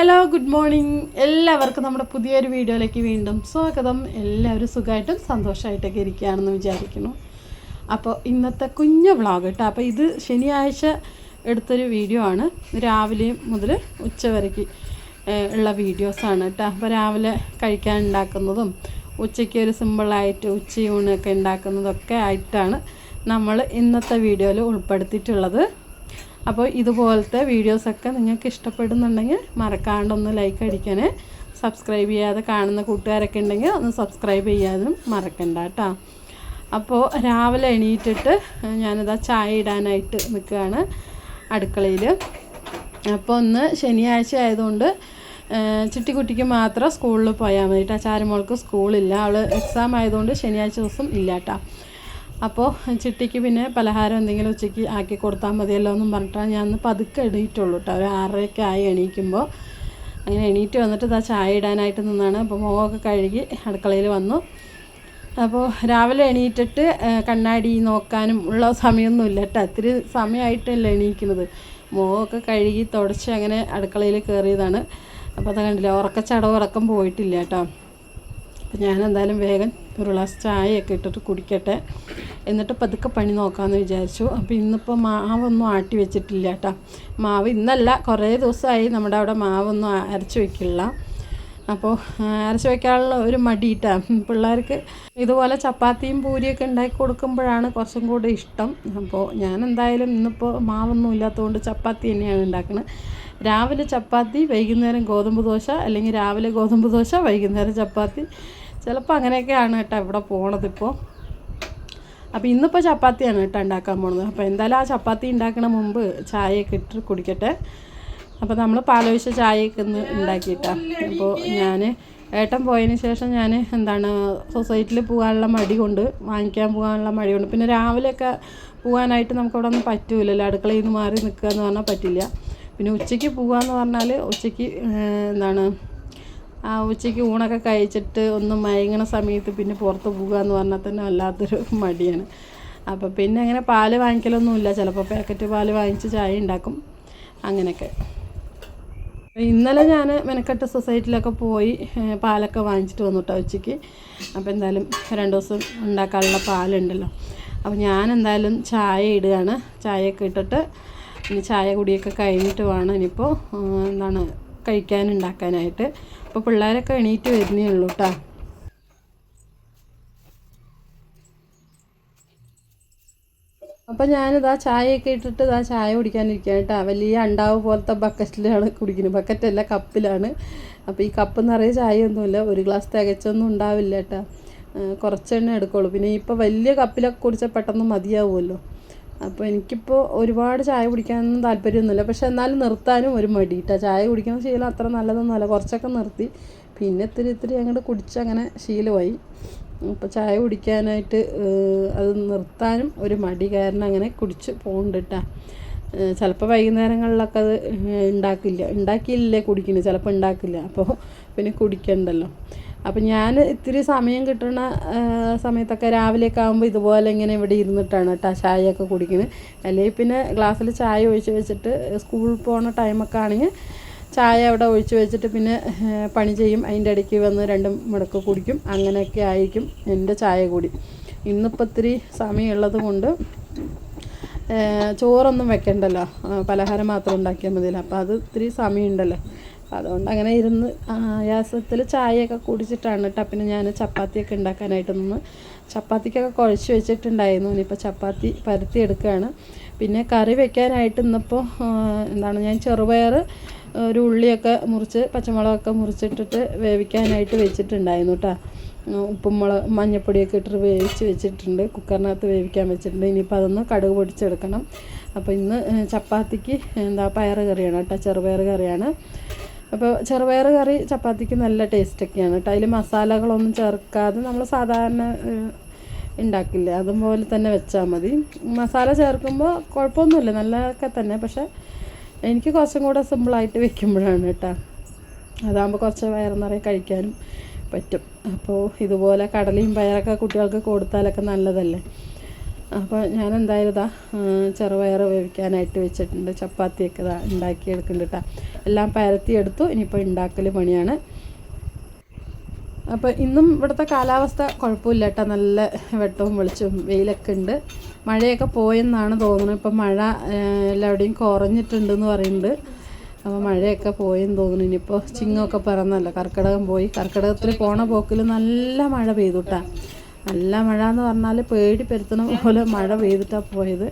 Hello good morning എല്ലാവർക്കും നമ്മുടെ പുതിയൊരു വീഡിയോയിലേക്ക് വീണ്ടും സ്വാഗതം. എല്ലാവരും സുഖമായിട്ടും സന്തോഷമായിട്ടൊക്കെ ഇരിക്കുകയാണെന്ന് വിചാരിക്കുന്നു. അപ്പോൾ ഇന്നത്തെ കുഞ്ഞു വ്ളോഗ് കേട്ടോ. അപ്പോൾ ഇത് ശനിയാഴ്ച എടുത്തൊരു വീഡിയോ ആണ്. രാവിലെ മുതൽ ഉച്ചവരയ്ക്ക് ഉള്ള വീഡിയോസാണ് കേട്ടോ. അപ്പോൾ രാവിലെ കഴിക്കാൻ ഉണ്ടാക്കുന്നതും ഉച്ചയ്ക്ക് ഒരു സിമ്പിളായിട്ട് ഉച്ചയൂണൊക്കെ ഉണ്ടാക്കുന്നതൊക്കെ ആയിട്ടാണ് നമ്മൾ ഇന്നത്തെ വീഡിയോയിൽ ഉൾപ്പെടുത്തിയിട്ടുള്ളത്. അപ്പോൾ ഇതുപോലത്തെ വീഡിയോസൊക്കെ നിങ്ങൾക്ക് ഇഷ്ടപ്പെടുന്നുണ്ടെങ്കിൽ മറക്കാണ്ടൊന്ന് ലൈക്ക് അടിക്കണേ. സബ്സ്ക്രൈബ് ചെയ്യാതെ കാണുന്ന കൂട്ടുകാരൊക്കെ ഉണ്ടെങ്കിൽ ഒന്ന് സബ്സ്ക്രൈബ് ചെയ്യാനും മറക്കണ്ട കേട്ടോ. അപ്പോൾ രാവിലെ എണീറ്റിട്ട് ഞാനിതാ ചായ ഇടാനായിട്ട് നിൽക്കുകയാണ് അടുക്കളയിൽ. അപ്പോൾ ഒന്ന് ശനിയാഴ്ച ആയതുകൊണ്ട് ചിട്ടിക്കുട്ടിക്ക് മാത്രം സ്കൂളിൽ പോയാൽ മതി കേട്ടോ. ചാരുമോൾക്ക് സ്കൂളില്ല, അവൾ എക്സാം ആയതുകൊണ്ട് ശനിയാഴ്ച ദിവസം ഇല്ല കേട്ടോ. അപ്പോൾ ചിട്ടിക്ക് പിന്നെ പലഹാരം എന്തെങ്കിലും ഉച്ചയ്ക്ക് ആക്കി കൊടുത്താൽ മതിയല്ലോ എന്നും പറഞ്ഞിട്ടാണ് ഞാൻ പതുക്കെ എണീറ്റുള്ളൂ കേട്ടോ. ഒരു 6:30 ആയി എണീക്കുമ്പോൾ. അങ്ങനെ എണീറ്റ് വന്നിട്ട് ഇതാ ചായ ഇടാനായിട്ട് നിന്നാണ്. അപ്പോൾ മുഖമൊക്കെ കഴുകി അടുക്കളയിൽ വന്നു. അപ്പോൾ രാവിലെ എണീറ്റിട്ട് കണ്ണാടി നോക്കാനും ഉള്ള സമയമൊന്നുമില്ല കേട്ടോ. ഇത്തിരി സമയമായിട്ടല്ല എണീക്കുന്നത്. മുഖമൊക്കെ കഴുകി തുടച്ച് അങ്ങനെ അടുക്കളയിൽ കയറിയതാണ്. അപ്പോൾ അത് കണ്ടില്ല, ഉറക്കം പോയിട്ടില്ല കേട്ടോ. അപ്പോൾ ഞാനെന്തായാലും വേഗം ഒരു ഗ്ലാസ് ചായയൊക്കെ ഇട്ടിട്ട് കുടിക്കട്ടെ, എന്നിട്ട് പതുക്കെ പണി നോക്കാമെന്ന് വിചാരിച്ചു. അപ്പോൾ ഇന്നിപ്പോൾ മാവൊന്നും ആട്ടി വെച്ചിട്ടില്ല കേട്ടോ. മാവ് ഇന്നല്ല, കുറേ ദിവസമായി നമ്മുടെ അവിടെ മാവൊന്നും അരച്ച് വയ്ക്കില്ല. അപ്പോൾ അരച്ച് വയ്ക്കാനുള്ള ഒരു മടിയിട്ടാ. പിള്ളേർക്ക് ഇതുപോലെ ചപ്പാത്തിയും പൂരിയൊക്കെ ഉണ്ടാക്കി കൊടുക്കുമ്പോഴാണ് കുറച്ചും കൂടെ ഇഷ്ടം. അപ്പോൾ ഞാൻ എന്തായാലും ഇന്നിപ്പോൾ മാവൊന്നും ഇല്ലാത്തതുകൊണ്ട് ചപ്പാത്തി തന്നെയാണ് ഉണ്ടാക്കുന്നത്. രാവിലെ ചപ്പാത്തി, വൈകുന്നേരം ഗോതമ്പ് ദോശ, അല്ലെങ്കിൽ രാവിലെ ഗോതമ്പ് ദോശ, വൈകുന്നേരം ചപ്പാത്തി. ചിലപ്പോൾ അങ്ങനെയൊക്കെയാണ് കേട്ടോ ഇവിടെ പോണതിപ്പോൾ. അപ്പോൾ ഇന്നിപ്പോൾ ചപ്പാത്തിയാണ് കേട്ടോ ഉണ്ടാക്കാൻ പോണത്. അപ്പോൾ എന്തായാലും ആ ചപ്പാത്തി ഉണ്ടാക്കണ മുമ്പ് ചായയൊക്കെ ഇട്ട് കുടിക്കട്ടെ. അപ്പോൾ നമ്മൾ പാലൊഴിച്ച ചായയൊക്കെ ഒന്ന് ഉണ്ടാക്കിയിട്ടാണ്. അപ്പോൾ ഞാൻ ഏട്ടൻ പോയതിന് ശേഷം ഞാൻ സൊസൈറ്റിയിൽ പോകാനുള്ള മടി കൊണ്ട്, വാങ്ങിക്കാൻ പോകാനുള്ള മടി കൊണ്ട്, പിന്നെ രാവിലെയൊക്കെ പോകാനായിട്ട് നമുക്കവിടെ ഒന്നും പറ്റൂലല്ലോ, അടുക്കളയിൽ നിന്ന് മാറി നിൽക്കുക എന്ന് പറഞ്ഞാൽ പറ്റില്ല. പിന്നെ ഉച്ചയ്ക്ക് പോകാമെന്ന് പറഞ്ഞാൽ ഉച്ചയ്ക്ക് ഉച്ചയ്ക്ക് ഊണൊക്കെ കഴിച്ചിട്ട് ഒന്ന് മയങ്ങണ സമയത്ത് പിന്നെ പുറത്ത് പോകുക എന്ന് പറഞ്ഞാൽ തന്നെ വല്ലാത്തൊരു മടിയാണ്. അപ്പോൾ പിന്നെ അങ്ങനെ പാല് വാങ്ങിക്കലൊന്നുമില്ല. ചിലപ്പോൾ പാക്കറ്റ് പാല് വാങ്ങിച്ച് ചായ ഉണ്ടാക്കും, അങ്ങനെയൊക്കെ. ഇന്നലെ ഞാൻ മെനക്കെട്ട് സൊസൈറ്റിയിലൊക്കെ പോയി പാലൊക്കെ വാങ്ങിച്ചിട്ട് വന്നു കേട്ടോ ഉച്ചയ്ക്ക്. അപ്പോൾ എന്തായാലും 2 ദിവസം ഉണ്ടാക്കാനുള്ള പാലുണ്ടല്ലോ. അപ്പോൾ ഞാൻ എന്തായാലും ചായ ഇടുകയാണ്. ചായയൊക്കെ ഇട്ടിട്ട് ഇനി ചായ കുടിയൊക്കെ കഴിഞ്ഞിട്ട് വേണം ഇനിയിപ്പോൾ കഴിക്കാനുണ്ടാക്കാനായിട്ട്. അപ്പോൾ പിള്ളേരൊക്കെ എണീറ്റ് വരുന്നേ ഉള്ളൂ കേട്ടോ. അപ്പോൾ ഞാനിതാ ചായയൊക്കെ ഇട്ടിട്ട് ചായ കുടിക്കാനിരിക്കുക കേട്ടോ. വലിയ അണ്ടാവ് പോലത്തെ ബക്കറ്റിലാണ് കുടിക്കുന്നത്. ബക്കറ്റല്ല, കപ്പിലാണ്. അപ്പോൾ ഈ കപ്പ് നിറയെ ചായയൊന്നുമില്ല, ഒരു ഗ്ലാസ് തികച്ചൊന്നും ഉണ്ടാവില്ല കേട്ടോ. കുറച്ചെണ്ണ എടുക്കുള്ളൂ. പിന്നെ ഇപ്പോൾ വലിയ കപ്പിലൊക്കെ കുടിച്ചാൽ പെട്ടെന്ന് മതിയാവുമല്ലോ. അപ്പോൾ എനിക്കിപ്പോൾ ഒരുപാട് ചായ കുടിക്കാനൊന്നും താല്പര്യമൊന്നുമില്ല. പക്ഷെ എന്നാലും നിർത്താനും ഒരു മടി കേട്ടോ. ചായ കുടിക്കുന്ന ശീലം അത്ര നല്ലതൊന്നുമല്ല. കുറച്ചൊക്കെ നിർത്തി, പിന്നെ ഇത്തിരി അങ്ങോട്ട് കുടിച്ചങ്ങനെ ശീലമായി. അപ്പോൾ ചായ കുടിക്കാനായിട്ട് അത് നിർത്താനും ഒരു മടി കാരണം അങ്ങനെ കുടിച്ച് പോകുന്നുണ്ട് കേട്ടോ. ചിലപ്പോൾ വൈകുന്നേരങ്ങളിലൊക്കെ അത് ഉണ്ടാക്കിയില്ലേ കുടിക്കുന്നത്, ചിലപ്പോൾ ഉണ്ടാക്കില്ല. അപ്പോൾ പിന്നെ കുടിക്കണ്ടല്ലോ. അപ്പം ഞാൻ ഇത്തിരി സമയം കിട്ടുന്ന സമയത്തൊക്കെ രാവിലെയൊക്കെ ആകുമ്പോൾ ഇതുപോലെ ഇങ്ങനെ ഇവിടെ ഇരുന്നിട്ടാണ് കേട്ടോ ചായയൊക്കെ കുടിക്കുന്നത്. അല്ലെങ്കിൽ പിന്നെ ഗ്ലാസ്സിൽ ചായ ഒഴിച്ച് വെച്ചിട്ട് സ്കൂളിൽ പോകുന്ന ടൈമൊക്കെ ആണെങ്കിൽ ചായ അവിടെ ഒഴിച്ച് വെച്ചിട്ട് പിന്നെ പണി ചെയ്യും. അതിൻ്റെ ഇടയ്ക്ക് വന്ന് 2 മടക്ക് കുടിക്കും. അങ്ങനെയൊക്കെ ആയിരിക്കും എൻ്റെ ചായ കൂടി. ഇന്നിപ്പോൾ ഇത്തിരി സമയമുള്ളത് കൊണ്ട് ചോറൊന്നും വെക്കണ്ടല്ലോ, പലഹാരം മാത്രം ഉണ്ടാക്കിയാൽ മതിയല്ലോ. അപ്പോൾ അത് ഇത്തിരി സമയമുണ്ടല്ലോ. അതുകൊണ്ട് അങ്ങനെ ഇരുന്ന് ആയാസത്തിൽ ചായയൊക്കെ കുടിച്ചിട്ടാണ് കേട്ടോ. പിന്നെ ഞാൻ ചപ്പാത്തിയൊക്കെ ഉണ്ടാക്കാനായിട്ട് നിന്ന് ചപ്പാത്തിക്കൊക്കെ കുഴച്ച് വെച്ചിട്ടുണ്ടായിരുന്നു. ഇനിയിപ്പോൾ ചപ്പാത്തി പരത്തി എടുക്കുകയാണ്. പിന്നെ കറി വെക്കാനായിട്ട് ഇന്നിപ്പോൾ ഞാൻ ചെറുപയർ, ഒരു ഉള്ളിയൊക്കെ മുറിച്ച് പച്ചമുളകൊക്കെ മുറിച്ചിട്ടിട്ട് വേവിക്കാനായിട്ട് വെച്ചിട്ടുണ്ടായിരുന്നു കേട്ടോ. ഉപ്പും മഞ്ഞപ്പൊടിയൊക്കെ ഇട്ടിട്ട് വേവിച്ച് വെച്ചിട്ടുണ്ട്. കുക്കറിനകത്ത് വേവിക്കാൻ വെച്ചിട്ടുണ്ട്. ഇനിയിപ്പോൾ അതൊന്ന് കടുക് പൊടിച്ചെടുക്കണം. അപ്പോൾ ഇന്ന് ചപ്പാത്തിക്ക് പയറ് കറിയാണ് കേട്ടോ, ചെറുപയർ കറിയാണ്. അപ്പോൾ ചെറുപയർ കറി ചപ്പാത്തിക്ക് നല്ല ടേസ്റ്റൊക്കെയാണ് കേട്ടോ. അതിൽ മസാലകളൊന്നും ചേർക്കാതെ നമ്മൾ സാധാരണ ഉണ്ടാക്കില്ലേ അതുപോലെ തന്നെ വെച്ചാൽ മതി. മസാല ചേർക്കുമ്പോൾ കുഴപ്പമൊന്നുമില്ല, നല്ലതൊക്കെ തന്നെ. പക്ഷേ എനിക്ക് കുറച്ചും കൂടെ സിമ്പിളായിട്ട് വെക്കുമ്പോഴാണ് കേട്ടോ. അതാകുമ്പോൾ കുറച്ച് വയറ് നിറയെ കഴിക്കാനും പറ്റും. അപ്പോൾ ഇതുപോലെ കടലയും പയറൊക്കെ കുട്ടികൾക്ക് കൊടുത്താലൊക്കെ നല്ലതല്ലേ. അപ്പോൾ ഞാൻ എന്തായാലും ഇതാ ചെറുപയർ വേവിക്കാനായിട്ട് വെച്ചിട്ടുണ്ട്. ചപ്പാത്തിയൊക്കെ ഇതാ ഉണ്ടാക്കിയെടുക്കുന്നുണ്ട് കേട്ടോ. എല്ലാം പരത്തിയെടുത്തു. ഇനിയിപ്പോൾ ഉണ്ടാക്കൽ പണിയാണ്. അപ്പോൾ ഇന്നും ഇവിടുത്തെ കാലാവസ്ഥ കുഴപ്പമില്ല കേട്ടോ. നല്ല വെട്ടവും വെളിച്ചവും വെയിലൊക്കെ ഉണ്ട്. മഴയൊക്കെ പോയെന്നാണ് തോന്നുന്നത്. ഇപ്പം മഴ എല്ലാവിടെയും കുറഞ്ഞിട്ടുണ്ടെന്ന് പറയുന്നുണ്ട്. അപ്പോൾ മഴയൊക്കെ പോയെന്ന് തോന്നുന്നു. ഇനിയിപ്പോൾ ചിങ്ങമൊക്കെ പറന്നല്ലോ, കർക്കിടകം പോയി. കർക്കിടകത്തിൽ പോണ പോക്കിൽ നല്ല മഴ പെയ്തു കേട്ടോ. നല്ല മഴ എന്ന് പറഞ്ഞാൽ പേടി പെരുത്തണ പോലെ മഴ പെയ്തിട്ടാണ് പോയത്.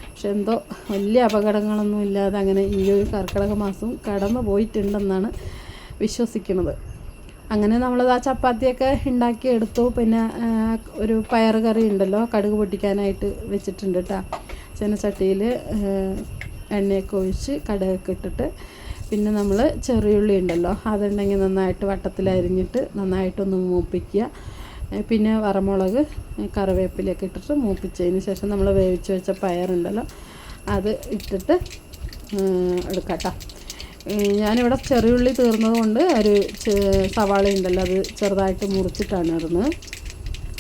പക്ഷെ എന്തോ വലിയ അപകടങ്ങളൊന്നും ഇല്ലാതെ അങ്ങനെ ഈ ഒരു കർക്കിടക മാസം കടന്നു പോയിട്ടുണ്ടെന്നാണ് വിശ്വസിക്കുന്നത്. അങ്ങനെ നമ്മളത് ആ ചപ്പാത്തിയൊക്കെ ഉണ്ടാക്കി എടുത്തു. പിന്നെ ഒരു പയർ കറി ഉണ്ടല്ലോ, കടുക് പൊട്ടിക്കാനായിട്ട് വെച്ചിട്ടുണ്ട് കേട്ടോ. ചീനച്ചട്ടിയിൽ എണ്ണയൊക്കെ ഒഴിച്ച് കടുകൊക്കെ ഇട്ടിട്ട്, പിന്നെ നമ്മൾ ചെറിയുള്ളി ഉണ്ടല്ലോ അതുണ്ടെങ്കിൽ നന്നായിട്ട് വട്ടത്തിലരിഞ്ഞിട്ട് നന്നായിട്ടൊന്ന് മൂപ്പിക്കുക. പിന്നെ വറമുളക് കറിവേപ്പിലൊക്കെ ഇട്ടിട്ട് മൂപ്പിച്ചതിന് ശേഷം നമ്മൾ വേവിച്ച് വെച്ച പയറുണ്ടല്ലോ അത് ഇട്ടിട്ട് എടുക്കാം കേട്ടോ. ഞാനിവിടെ ചെറിയുള്ളി തീർന്നത് കൊണ്ട് ഒരു സവാള ഉണ്ടല്ലോ അത് ചെറുതായിട്ട് മുറിച്ചിട്ടാണ് ഇടുന്നത്.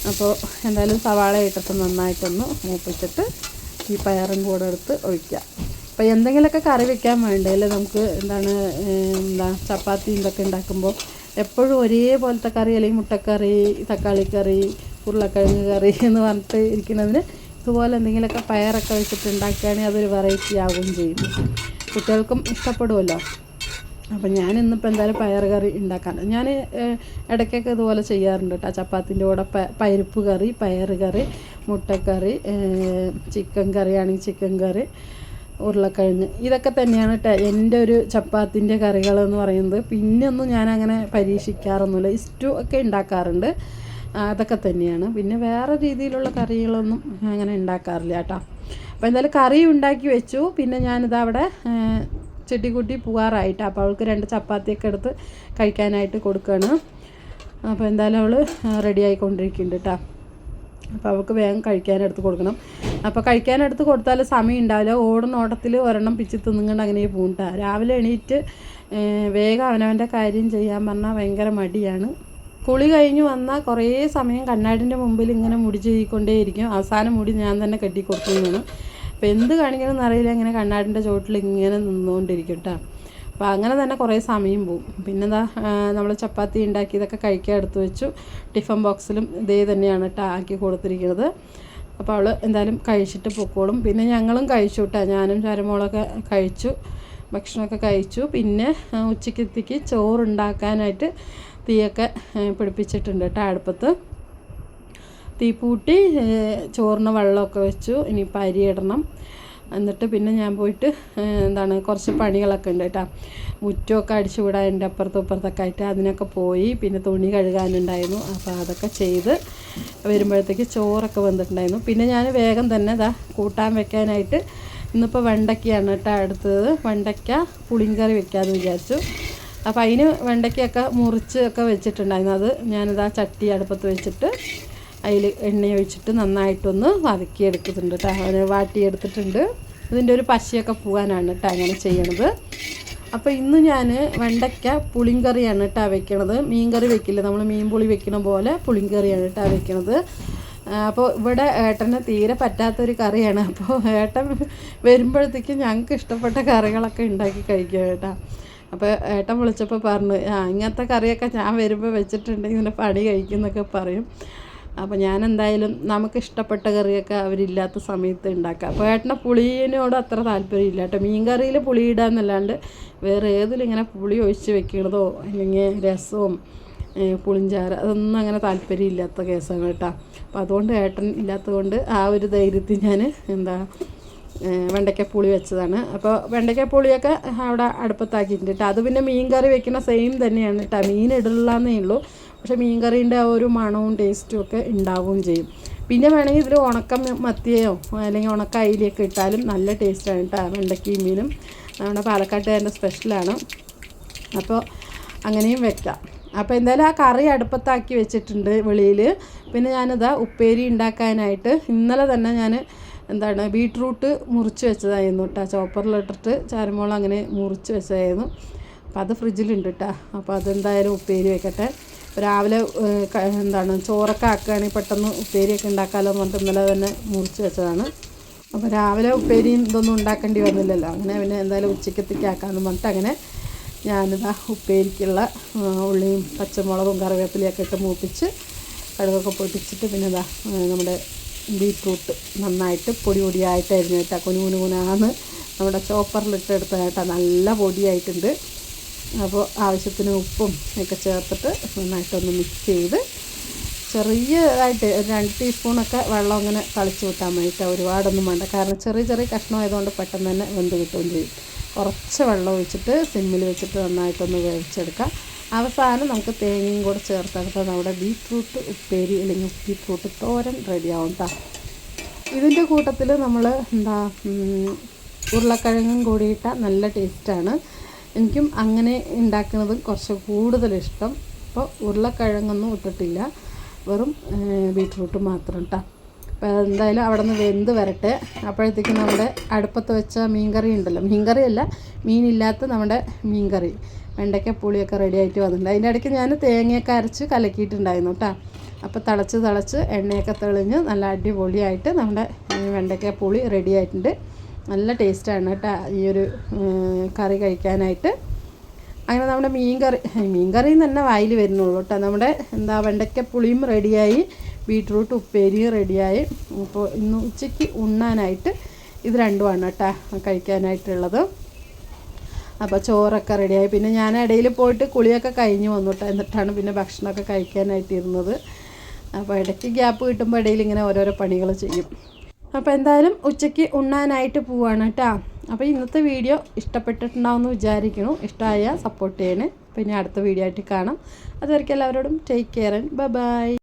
അപ്പോൾ എന്തായാലും സവാള ഇട്ടിട്ട് നന്നായിട്ടൊന്ന് മൂപ്പിച്ചിട്ട് ഈ പയറും കൂടെ എടുത്ത് ഒഴിക്കുക. അപ്പോൾ എന്തെങ്കിലുമൊക്കെ കറി വെക്കാൻ വേണ്ടേ അല്ലേ നമുക്ക്, ചപ്പാത്തി ഇതൊക്കെ ഉണ്ടാക്കുമ്പോൾ എപ്പോഴും ഒരേപോലത്തെ കറി അല്ലെങ്കിൽ മുട്ടക്കറി, തക്കാളിക്കറി, ഉരുളക്കിഴങ്ങ് കറി എന്ന് പറഞ്ഞിട്ട് ഇരിക്കുന്നതിന് ഇതുപോലെ എന്തെങ്കിലുമൊക്കെ പയറൊക്കെ വെച്ചിട്ട് ഉണ്ടാക്കുകയാണെങ്കിൽ അതൊരു വെറൈറ്റി ആവുകയും ചെയ്യും, കുട്ടികൾക്കും ഇഷ്ടപ്പെടുമല്ലോ. അപ്പം ഞാൻ ഇന്നിപ്പോൾ എന്തായാലും പയർ കറി ഉണ്ടാക്കാൻ ഞാൻ ഇടയ്ക്കൊക്കെ ഇതുപോലെ ചെയ്യാറുണ്ട് കേട്ടോ. ചപ്പാത്തിൻ്റെ കൂടെ പരിപ്പ് കറി, പയർ കറി, മുട്ടക്കറി, ചിക്കൻ കറി ആണെങ്കിൽ ചിക്കൻ കറി, ഉരുളക്കിഴങ്ങ്, ഇതൊക്കെ തന്നെയാണ് കേട്ടോ എൻ്റെ ഒരു ചപ്പാത്തിൻ്റെ കറികളെന്ന് പറയുന്നത്. പിന്നെ ഒന്നും ഞാനങ്ങനെ പരീക്ഷിക്കാറൊന്നുമില്ല. സ്റ്റൂ ഒക്കെ ഉണ്ടാക്കാറുണ്ട്, അതൊക്കെ തന്നെയാണ്. പിന്നെ വേറെ രീതിയിലുള്ള കറികളൊന്നും അങ്ങനെ ഉണ്ടാക്കാറില്ല കേട്ടോ. അപ്പോൾ എന്തായാലും കറി ഉണ്ടാക്കി വെച്ചു. പിന്നെ ഞാനിതാ അവിടെ ചെട്ടിക്കുട്ടി പോകാറായിട്ട്, അപ്പോൾ അവൾക്ക് 2 ചപ്പാത്തിയൊക്കെ എടുത്ത് കഴിക്കാനായിട്ട് കൊടുക്കുകയാണ്. അപ്പോൾ എന്തായാലും അവൾ റെഡി ആയിക്കൊണ്ടിരിക്കുന്നുണ്ട് കേട്ടോ. അപ്പോൾ അവൾക്ക് വേഗം കഴിക്കാനെടുത്ത് കൊടുക്കണം. അപ്പോൾ കഴിക്കാനെടുത്ത് കൊടുത്താൽ സമയം ഉണ്ടാവില്ല. ഓടുന്ന ഓട്ടത്തിൽ ഒരെണ്ണം പിച്ച് തിന്നുകൊണ്ട് അങ്ങനെ പോകും കേട്ടോ. രാവിലെ എണീറ്റ് വേഗം അവനവൻ്റെ കാര്യം ചെയ്യാൻ പറഞ്ഞാൽ ഭയങ്കര മടിയാണ്. കുളി കഴിഞ്ഞ് വന്നാൽ കുറേ സമയം കണ്ണാടിൻ്റെ മുമ്പിൽ ഇങ്ങനെ മുടി ചെയ്യിക്കൊണ്ടേയിരിക്കും. അവസാനം മുടി ഞാൻ തന്നെ കെട്ടി കൊടുക്കുകയാണ്. അപ്പോൾ എന്ത് കാണിക്കണമെന്ന് അറിയില്ല, ഇങ്ങനെ കണ്ണാടിൻ്റെ ചുവട്ടിൽ ഇങ്ങനെ നിന്നുകൊണ്ടിരിക്കും കേട്ടോ. അപ്പോൾ അങ്ങനെ തന്നെ കുറേ സമയം പോവും. പിന്നെ നമ്മൾ ചപ്പാത്തി ഉണ്ടാക്കി ഇതൊക്കെ കഴിക്കാൻ എടുത്ത് വെച്ചു. ടിഫൻ ബോക്സിലും ഇതേ തന്നെയാണ് കേട്ടോ ആക്കി കൊടുത്തിരിക്കുന്നത്. അപ്പോൾ അവൾ എന്തായാലും കഴിച്ചിട്ട് പൊക്കോളും. പിന്നെ ഞങ്ങളും കഴിച്ചു കേട്ടോ. ഞാനും ചരമോളൊക്കെ കഴിച്ചു, ഭക്ഷണമൊക്കെ കഴിച്ചു. പിന്നെ ഉച്ചക്കത്തേക്ക് ചോറുണ്ടാക്കാനായിട്ട് തീയൊക്കെ പിടിപ്പിച്ചിട്ടുണ്ട് കേട്ടോ അടുപ്പത്ത്. തീ പൂട്ടി ചോറിന് വെള്ളമൊക്കെ വെച്ചു. ഇനിയിപ്പോൾ അരി ഇടണം. എന്നിട്ട് പിന്നെ ഞാൻ പോയിട്ട് കുറച്ച് പണികളൊക്കെ ഉണ്ട് കേട്ടോ. മുറ്റമൊക്കെ അടിച്ചു വിടാനുണ്ട് അപ്പുറത്തും ഇപ്പുറത്തൊക്കെ ആയിട്ട്, അതിനൊക്കെ പോയി. പിന്നെ തുണി കഴുകാനുണ്ടായിരുന്നു, അപ്പോൾ അതൊക്കെ ചെയ്ത് വരുമ്പോഴത്തേക്ക് ചോറൊക്കെ വന്നിട്ടുണ്ടായിരുന്നു. പിന്നെ ഞാൻ വേഗം തന്നെ കൂട്ടാൻ വെക്കാനായിട്ട് ഇന്നിപ്പോൾ വെണ്ടയ്ക്കയാണ് കേട്ടോ എടുത്തത്. വെണ്ടയ്ക്ക പുളിങ്കറി വെക്കാമെന്ന് വിചാരിച്ചു. അപ്പോൾ അതിന് വെണ്ടയ്ക്കൊക്കെ മുറിച്ച് ഒക്കെ വെച്ചിട്ടുണ്ടായിരുന്നു. അത് ഞാനിതാ ചട്ടി അടുപ്പത്ത് വെച്ചിട്ട് അതിൽ എണ്ണ ഒഴിച്ചിട്ട് നന്നായിട്ടൊന്ന് വതക്കിയെടുക്കുന്നുണ്ട് കേട്ടോ. അത് വാട്ടിയെടുത്തിട്ടുണ്ട്. ഇതിൻ്റെ ഒരു പശയൊക്കെ പോകാനാണ് കേട്ടോ അങ്ങനെ ചെയ്യണത്. അപ്പോൾ ഇന്ന് ഞാൻ വെണ്ടയ്ക്ക പുളിങ്കറിയാണ് കേട്ടോ വെക്കണത്. മീൻ കറി വെക്കില്ല, നമ്മൾ മീൻ പുളി വെക്കണ പോലെ പുളിങ്കറിയാണ് കേട്ടോ വെക്കണത്. അപ്പോൾ ഇവിടെ ഏട്ടന് തീരെ പറ്റാത്തൊരു കറിയാണ്. അപ്പോൾ ഏട്ടൻ വരുമ്പോഴത്തേക്കും ഞങ്ങൾക്ക് ഇഷ്ടപ്പെട്ട കറികളൊക്കെ ഉണ്ടാക്കി കഴിക്കുക കേട്ടോ. അപ്പോൾ ഏട്ടൻ വിളിച്ചപ്പോൾ പറഞ്ഞു, ഇങ്ങനത്തെ കറിയൊക്കെ ഞാൻ വരുമ്പോൾ വെച്ചിട്ടുണ്ടെങ്കിൽ ഇതിൻ്റെ പണി കഴിക്കുന്നൊക്കെ പറയും. അപ്പോൾ ഞാൻ എന്തായാലും നമുക്ക് ഇഷ്ടപ്പെട്ട കറിയൊക്കെ അവരില്ലാത്ത സമയത്ത് ഉണ്ടാക്കാം. അപ്പോൾ ഏട്ടനെ പുളിയോട് അത്ര താല്പര്യമില്ല കേട്ടോ. മീൻ കറിയിൽ പുളി ഇടാന്നല്ലാണ്ട് വേറെ ഏതിലും ഇങ്ങനെ പുളി ഒഴിച്ച് വെക്കണതോ അല്ലെങ്കിൽ രസവും പുളിഞ്ചാറ് അതൊന്നും അങ്ങനെ താല്പര്യമില്ലാത്ത കേസാണ് കേട്ടോ. അപ്പോൾ അതുകൊണ്ട് ഏട്ടൻ ഇല്ലാത്തത് കൊണ്ട് ആ ഒരു ധൈര്യത്തിൽ ഞാൻ വെണ്ടയ്ക്ക പുളി വെച്ചതാണ്. അപ്പോൾ വെണ്ടയ്ക്ക പുളിയൊക്കെ അവിടെ അടുപ്പത്താക്കിയിട്ടുണ്ട് കേട്ടോ. അത് പിന്നെ മീൻ കറി വെക്കുന്ന സെയിം തന്നെയാണ് കേട്ടോ. മീൻ ഇടില്ലെന്നേ ഉള്ളൂ, പക്ഷേ മീൻ കറീൻ്റെ ആ ഒരു മണവും ടേസ്റ്റും ഒക്കെ ഉണ്ടാവുകയും ചെയ്യും. പിന്നെ വേണമെങ്കിൽ ഇതിൽ ഉണക്ക മത്തിയോ അല്ലെങ്കിൽ ഉണക്ക അയിലയൊക്കെ ഇട്ടാലും നല്ല ടേസ്റ്റാണ് കേട്ടോ. വെണ്ടയ്ക്കയും മീനും നമ്മുടെ പാലക്കാട്ടുകാരൻ്റെ സ്പെഷ്യലാണ്. അപ്പോൾ അങ്ങനെയും വെക്കാം. അപ്പോൾ എന്തായാലും ആ കറി അടുപ്പത്താക്കി വെച്ചിട്ടുണ്ട് വെളിയിൽ. പിന്നെ ഞാനിതാ ഉപ്പേരി ഉണ്ടാക്കാനായിട്ട് ഇന്നലെ തന്നെ ഞാൻ ബീട്രൂട്ട് മുറിച്ച് വെച്ചതായിരുന്നു കേട്ടോ. ചോപ്പറിലിട്ടിട്ട് ചാരമോളം അങ്ങനെ മുറിച്ച് വെച്ചതായിരുന്നു. അപ്പോൾ അത് ഫ്രിഡ്ജിലുണ്ട് കേട്ടോ. അപ്പോൾ അതെന്തായാലും ഉപ്പേരി വെക്കട്ടെ. രാവിലെ എന്താണ് ചോറൊക്കെ ആക്കുകയാണെങ്കിൽ പെട്ടെന്ന് ഉപ്പേരിയൊക്കെ ഉണ്ടാക്കാമല്ലോ എന്ന് പറഞ്ഞിട്ട് ഇന്നലെ തന്നെ മുറിച്ച് വെച്ചതാണ്. അപ്പോൾ രാവിലെ ഉപ്പേരിയും ഇതൊന്നും ഉണ്ടാക്കേണ്ടി വന്നില്ലല്ലോ. അങ്ങനെ പിന്നെ എന്തായാലും ഉച്ചക്കത്തേക്ക് ആക്കാമെന്ന് പറഞ്ഞിട്ട് അങ്ങനെ ഞാനിതാ ഉപ്പേരിക്കുള്ള ഉള്ളിയും പച്ചമുളകും കറിവേപ്പിലയൊക്കെ ഇട്ട് മൂപ്പിച്ച് കടുകൊക്കെ പൊട്ടിച്ചിട്ട് പിന്നെ ഇതാ നമ്മുടെ ബീറ്റ്റൂട്ട് നന്നായിട്ട് പൊടിയായിട്ട് അരിഞ്ഞിട്ടാണ് കുനുകുനാന്ന് നമ്മുടെ ചോപ്പറിലിട്ട് എടുത്തതായിട്ടാണ്. നല്ല പൊടിയായിട്ടുണ്ട്. അപ്പോൾ ആവശ്യത്തിന് ഉപ്പും ഒക്കെ ചേർത്തിട്ട് നന്നായിട്ടൊന്ന് മിക്സ് ചെയ്ത് ചെറിയതായിട്ട് 2 ടീസ്പൂണൊക്കെ വെള്ളം ഇങ്ങനെ തളിച്ച് വിട്ടാൽ മതിയിട്ട്, ഒരുപാടൊന്നും വേണ്ട. കാരണം ചെറിയ കഷ്ണമായതുകൊണ്ട് പെട്ടെന്ന് തന്നെ വെന്ത് കിട്ടുകയും ചെയ്യും. കുറച്ച് വെള്ളം ഒഴിച്ചിട്ട് സിമ്മിൽ വെച്ചിട്ട് നന്നായിട്ടൊന്ന് വേവിച്ചെടുക്കാം. അവസാനം നമുക്ക് തേങ്ങയും കൂടെ ചേർത്തെടുത്താൽ നമ്മുടെ ബീറ്റ്റൂട്ട് ഉപ്പേരി അല്ലെങ്കിൽ ബീറ്റ്റൂട്ട് തോരൻ റെഡിയാവും കേട്ടോ. ഇതിൻ്റെ കൂട്ടത്തിൽ നമ്മൾ ഉരുളക്കിഴങ്ങും കൂടിയിട്ട നല്ല ടേസ്റ്റാണ്. എനിക്കും അങ്ങനെ ഉണ്ടാക്കുന്നത് കുറച്ച് കൂടുതലിഷ്ടം. അപ്പോൾ ഉരുളക്കിഴങ്ങൊന്നും ഇട്ടിട്ടില്ല, വെറും ബീറ്റ്റൂട്ട് മാത്രം കേട്ടോ. അപ്പോൾ എന്തായാലും അവിടെ നിന്ന് വെന്ത് വരട്ടെ. അപ്പോഴത്തേക്കും നമ്മുടെ അടുപ്പത്ത് വെച്ച മീൻകറി ഉണ്ടല്ലോ, മീൻകറിയല്ല മീനില്ലാത്ത നമ്മുടെ മീൻകറി വെണ്ടയ്ക്ക പുളിയൊക്കെ റെഡി ആയിട്ട് വന്നിട്ടുണ്ട്. അതിൻ്റെ ഇടയ്ക്ക് ഞാൻ തേങ്ങയൊക്കെ അരച്ച് കലക്കിയിട്ടുണ്ടായിരുന്നു കേട്ടോ. അപ്പോൾ തിളച്ച് എണ്ണയൊക്കെ തെളിഞ്ഞ് നല്ല അടിപൊളിയായിട്ട് നമ്മുടെ വെണ്ടയ്ക്ക പുളി റെഡി ആയിട്ടുണ്ട്. നല്ല ടേസ്റ്റാണ് കേട്ടോ ഈ ഒരു കറി കഴിക്കാനായിട്ട്. അങ്ങനെ നമ്മുടെ മീൻകറി തന്നെ വായിൽ വരുന്നുള്ളൂ കേട്ടോ. നമ്മുടെ വെണ്ടയ്ക്ക പുളിയും റെഡിയായി, ബീറ്റ്റൂട്ട് ഉപ്പേരിയും റെഡിയായി. അപ്പോൾ ഇന്ന് ഉച്ചയ്ക്ക് ഉണ്ണാനായിട്ട് ഇത് രണ്ടുമാണ് കേട്ടോ കഴിക്കാനായിട്ടുള്ളത്. അപ്പോൾ ചോറൊക്കെ റെഡിയായി. പിന്നെ ഞാൻ ഇടയിൽ പോയിട്ട് കുളിയൊക്കെ കഴിഞ്ഞ് വന്നു കേട്ടോ. എന്നിട്ടാണ് പിന്നെ ഭക്ഷണമൊക്കെ കഴിക്കാനായിട്ടിരുന്നത്. അപ്പോൾ ഇടയ്ക്ക് ഗ്യാപ്പ് കിട്ടുമ്പോൾ ഇടയിൽ ഇങ്ങനെ ഓരോരോ പണികൾ ചെയ്യും. അപ്പോൾ എന്തായാലും ഉച്ചയ്ക്ക് ഉണ്ണാനായിട്ട് പോവാണ് കേട്ടോ. അപ്പോൾ ഇന്നത്തെ വീഡിയോ ഇഷ്ടപ്പെട്ടിട്ടുണ്ടാവുമെന്ന് വിചാരിക്കുന്നു. ഇഷ്ടമായ സപ്പോർട്ട് ചെയ്യണേ. പിന്നെ അടുത്ത വീഡിയോ ആയിട്ട് കാണാം. അതുവരെയ്ക്കും എല്ലാവരോടും ടേക്ക് കെയർ ആൻഡ് ബൈ.